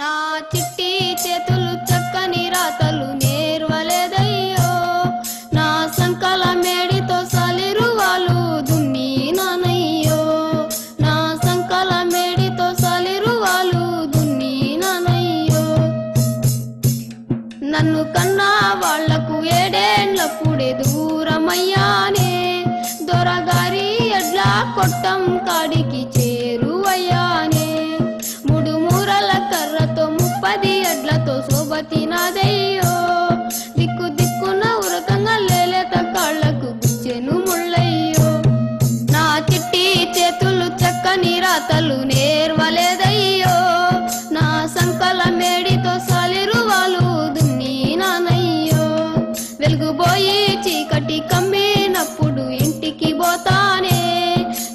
నా చిట్టి చేతులు చక్కని రాతలు నేర్వలేదయ్యో, నా సంకల మేడితో సలిరువాలు దున్నినానయ్యో, నా సంకల మేడితో సలిరువాలు దున్నినానయ్యో. నన్ను కన్నా వాళ్లకు ఏడేండ్లప్పుడే దూరమయ్యానే, దొరగారి ఎడ్ల కొట్టం కాడికి చేరువయ్యానే. 3 మూరల కర్రతో 30 ఎడ్లతో శోభతినాదయ్యో, దిక్కు దిక్కున ఉరకంగా లేలేత కాళ్లకు గుచ్చెను ముళ్ళయ్యో. నా చిట్టి చేతులు చక్కని రాతలు నేర్వలేదయ్యో, నా సంకల మేడితో సలిరువాలు దున్నినానయ్యో. వెలుగుబోయి చీకటి కమ్మినప్పుడు ఇంటికి పోతానే,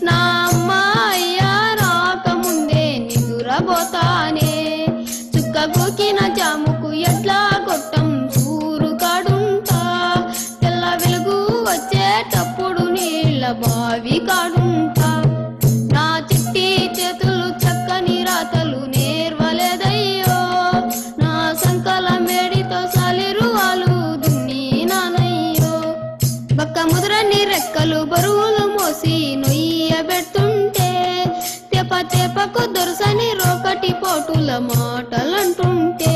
నా అమ్మ అయ్యా రాకముందే నిదురబోతానే. చుక్క గోకిన జాముకు ఎడ్ల గొట్టం సూరు కాడుంటా, తెల్ల వెలుగు వచ్చేటప్పుడు నీళ్ళ బావి కాడుంటా. నా చిట్టి చేతులు చక్కని రాతలు నేర్వలేదయ్యో, నా సంకల మేడితో సలిరువాలు దున్నినానయ్యో. బక్క ముదురని రెక్కలు బరువులు మోసి నొయ్యబెడుతుంటే, తెప తెపకు దొరసని రోకటి పోటుల మాటలంటుంటే,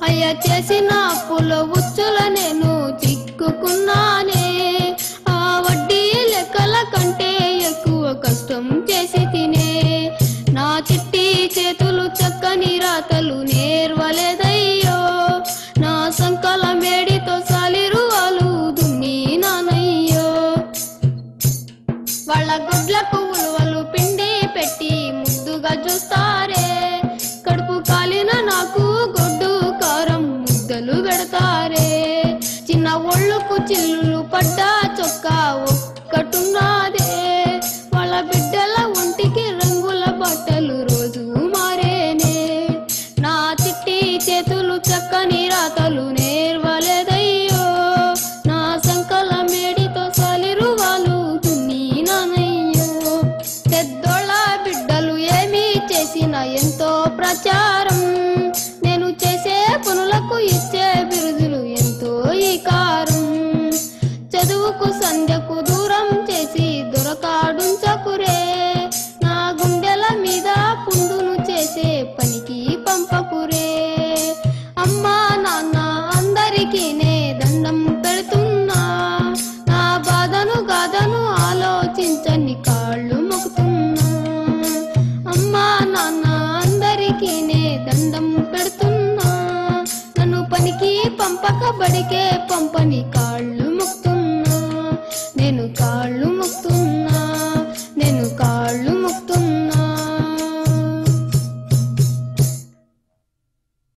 అయ్య చేసిన అప్పులో ఉచ్చుల నేను చిక్కుకున్నానే. ఆ వడ్డీ లెక్కల కంటే ఎక్కువ కష్టం చేసి తినే. నా చిట్టి చేతులు చక్కని రాతలు నేర్వలేదయ్యో, నా సంకల మేడితో సలిరువాలు దున్నినానయ్యో. వాళ్ళ గుడ్లకు ఉలువలు పిండి పెట్టి ముద్దుగా చూస్తారే, కడుపు కాలిన నాకు గొడ్డు కారం ముద్దలు పెడతారే. చిన్న ఒళ్ళుకు చిల్లులు పడ్డా చొక్కా ఒక్కటున్నాదే, వాళ్ళ బిడ్డల ఒంటికి రంగుల బట్టలు రోజు మారేనే. నా చిట్టి చేతులు చక్కని రాతలు నేర్వలేదయ్యో, నా సంకల మేడితో సలిరువాలు దున్నినానయ్యో. పెద్దోళ్ళ బిడ్డలు ఏమి చేసినా ఎంతో ప్రచారం, నేను చేసే పనులకు ఇచ్చే బిరుదులు ఎంతో ఈకారం. చదువుకు సంధ్యకు దూరం చేసి దొరకాడుంచకురే, నా గుండెల మీద పుండును చేసే పనికి పంపకురే. అమ్మా నాన్న అందరికీ నే దండం పెడుతున్నా, నా బాధను గాథను ఆలోచించని కాళ్ళు మొక్కుతున్నా. అమ్మా నాన్న అందరికీ నే దండం పెడుతున్నా, నన్ను పనికి పంపక బడికే పంపని కాళ్ళు